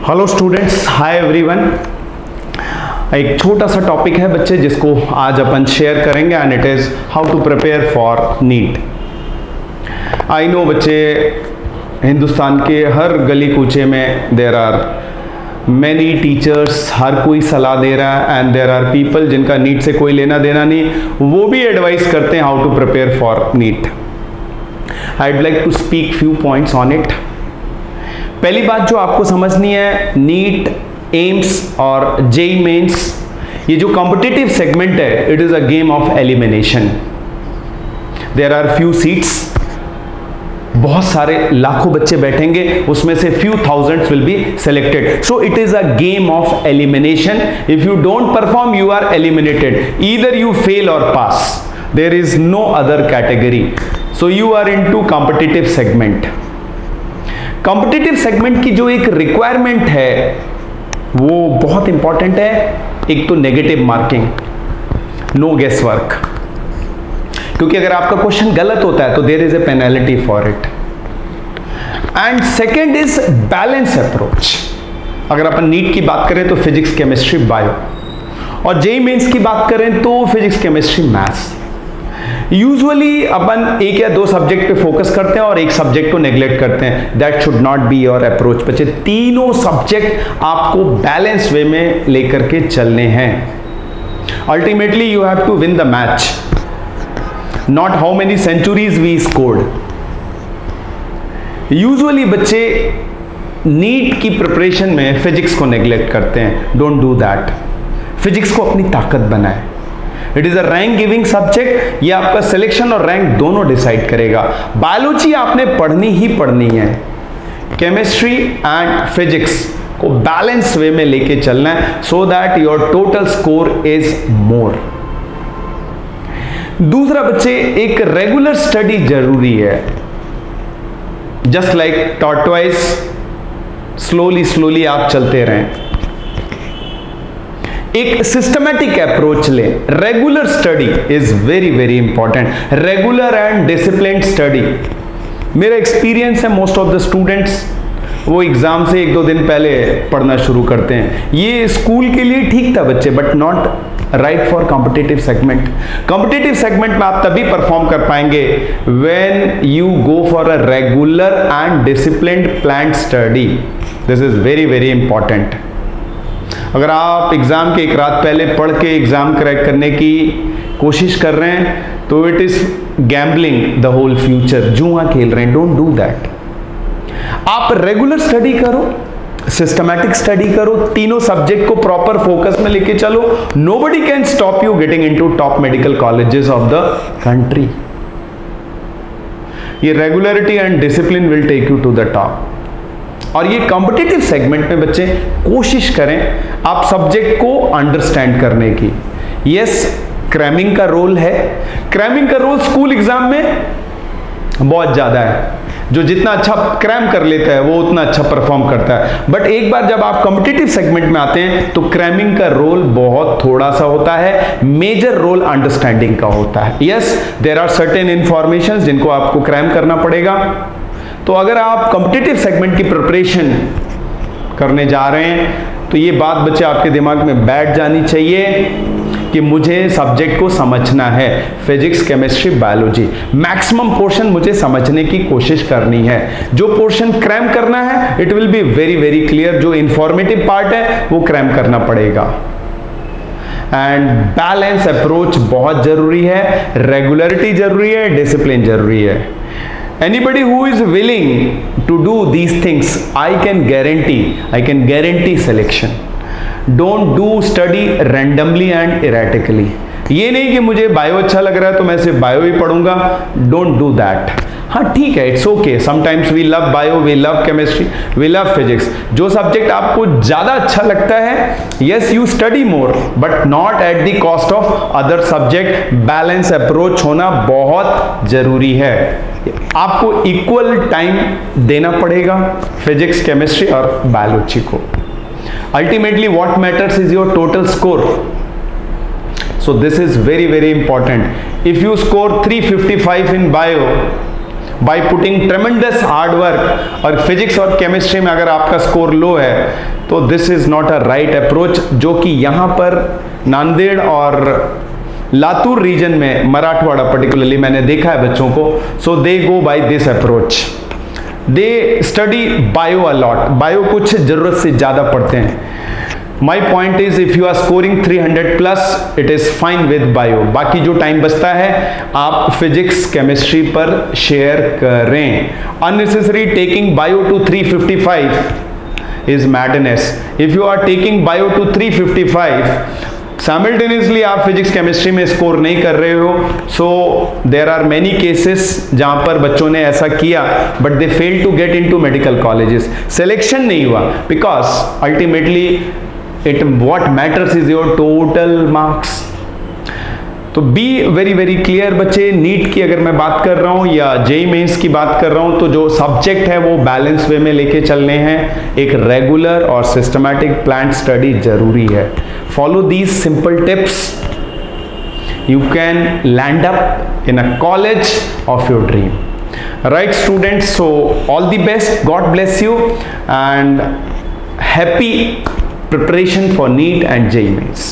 Hello students, hi everyone. एक छोटा सा टॉपिक है बच्चे जिसको आज अपन शेयर करेंगे and it is how to prepare for NEET. I know बच्चे, हिंदुस्तान के हर गली कूचे में देर आर मैनी टीचर्स, हर कोई सलाह दे रहा है एंड देर आर पीपल जिनका नीट से कोई लेना देना नहीं, वो भी एडवाइस करते हैं how to prepare for NEET. I would like to speak few points on it. पहली बात जो आपको समझनी है, नीट, एम्स और जेईई मेंस, ये जो कॉम्पिटिटिव सेगमेंट है, it is a game of elimination. There are few seats, बहुत सारे लाखों बच्चे बैठेंगे, उसमें से few thousands will be selected. So it is a game of elimination. If you don't perform, you are eliminated, either you fail और pass, there is no other category. So you are into competitive segment. Competitive segment की जो एक requirement है वो बहुत important है। एक तो negative marking, no guess work, क्योंकि अगर आपका क्वेश्चन गलत होता है तो there is a penalty for it. And second is balance approach. अगर अपन नीट की बात करें तो फिजिक्स, केमिस्ट्री, बायो, और जेईई मेंस की बात करें तो फिजिक्स, केमिस्ट्री, मैथ्स। यूजुअली अपन एक या दो सब्जेक्ट पे फोकस करते हैं और एक सब्जेक्ट को नेग्लेक्ट करते हैं। That should not be your approach बच्चे। तीनों सब्जेक्ट आपको बैलेंस वे में लेकर के चलने हैं। Ultimately you have to win the match, not how many centuries we scored. Usually बच्चे नीट की प्रिपरेशन में फिजिक्स को नेग्लेक्ट करते हैं। Don't do that. फिजिक्स को अपनी ताकत बनाए। It is a rank giving subject. ये आपका सिलेक्शन और रैंक दोनों डिसाइड करेगा। बायोलॉजी आपने पढ़नी ही पढ़नी है। केमिस्ट्री एंड फिजिक्स को बैलेंस वे में लेके चलना है, so that your total score is more. दूसरा बच्चे, एक रेगुलर स्टडी जरूरी है। Just like tortoise, slowly slowly आप चलते रहें। एक सिस्टमैटिक अप्रोच ले। Regular study is very very important. Regular and disciplined study. मेरा एक्सपीरियंस है, मोस्ट ऑफ द स्टूडेंट्स वो एग्जाम से एक दो दिन पहले पढ़ना शुरू करते हैं। ये स्कूल के लिए ठीक था बच्चे, but not right for competitive segment. Competitive segment में आप तभी परफॉर्म कर पाएंगे when you go for a regular and disciplined planned study. This is very very important. अगर आप एग्जाम के एक रात पहले पढ़ के एग्जाम क्रैक करने की कोशिश कर रहे हैं तो it is gambling the whole future. जुआ खेल रहे हैं। Don't do that. आप रेगुलर स्टडी करो, सिस्टमैटिक स्टडी करो, तीनों सब्जेक्ट को प्रॉपर फोकस में लेके चलो। Nobody can stop you getting into top medical colleges of the country. ये regularity and discipline will take you to the top. और ये कॉम्पिटिटिव सेगमेंट में बच्चे कोशिश करें आप सब्जेक्ट को अंडरस्टैंड करने की। यस, क्रैमिंग का रोल है। क्रैमिंग का रोल स्कूल एग्जाम में बहुत ज्यादा है। जो जितना अच्छा क्रैम कर लेता है वो उतना अच्छा परफॉर्म करता है। बट एक बार जब आप कॉम्पिटिटिव सेगमेंट में आते हैं तो क्रैमिंग का रोल बहुत थोड़ा सा होता है। मेजर रोल अंडरस्टैंडिंग का होता है। Yes, there are certain information जिनको आपको क्रैम करना पड़ेगा। तो अगर आप कॉम्पिटिटिव सेगमेंट की प्रिपरेशन करने जा रहे हैं तो ये बात बच्चे आपके दिमाग में बैठ जानी चाहिए कि मुझे सब्जेक्ट को समझना है। Physics, chemistry, biology, maximum portion मुझे समझने की कोशिश करनी है। जो पोर्शन क्रैम करना है it will be very very clear. जो इंफॉर्मेटिव पार्ट है वो क्रैम करना पड़ेगा। एंड बैलेंस अप्रोच बहुत जरूरी है। रेगुलरिटी जरूरी है, डिसिप्लिन जरूरी है। Anybody who is willing to do these things, I can guarantee selection. Don't do study randomly and erratically. ये नहीं कि मुझे बायो अच्छा लग रहा है तो मैं सिर्फ बायो ही पढ़ूंगा। Don't do that. हाँ ठीक है, it's okay. Sometimes we love bio, we love chemistry, we love physics. जो सब्जेक्ट आपको ज्यादा अच्छा लगता है, yes you study more, but not at the cost of other subject. Balance approach होना बहुत जरूरी है। आपको इक्वल टाइम देना पड़ेगा फिजिक्स, केमिस्ट्री और बायोलॉजी को। Ultimately what matters is your total score. So this is very very important. If you score 355 in bio, by putting ट्रेमेंडस hard work. और फिजिक्स और केमिस्ट्री में अगर आपका स्कोर लो है तो this is not a right approach, जो कि यहाँ पर नांदेड़ और लातूर रीजन में, मराठवाड़ा पर्टिकुलरली मैंने देखा है बच्चों को, so they go by this approach. They study bio a lot, bio कुछ जरूरत से ज़्यादा पढ़ते हैं। My point is if you are scoring 300 plus it is fine with bio. बाकी जो टाइम बचता है आप फिजिक्स केमिस्ट्री पर शेयर करें। Unnecessary taking bio to 355 is madness. If you are taking bio to 355 simultaneously आप फिजिक्स केमिस्ट्री में score नहीं कर रहे हो, सो देयर आर मेनी केसेस जहां पर बच्चों ने ऐसा किया but they fail to get into medical colleges, selection नहीं हुआ, because ultimately it what matters is your total marks. तो बी वेरी वेरी क्लियर बच्चे, नीट की अगर मैं बात कर रहा हूं या जेईई मेंस की बात कर रहा हूं तो जो सब्जेक्ट है वो बैलेंस वे में लेके चलने हैं। एक रेगुलर और सिस्टमैटिक प्लान स्टडी जरूरी है। Follow these simple tips, you can land up in a college of your dream. Right students, so all the best, God bless you and happy preparation for NEET and JEE Mains.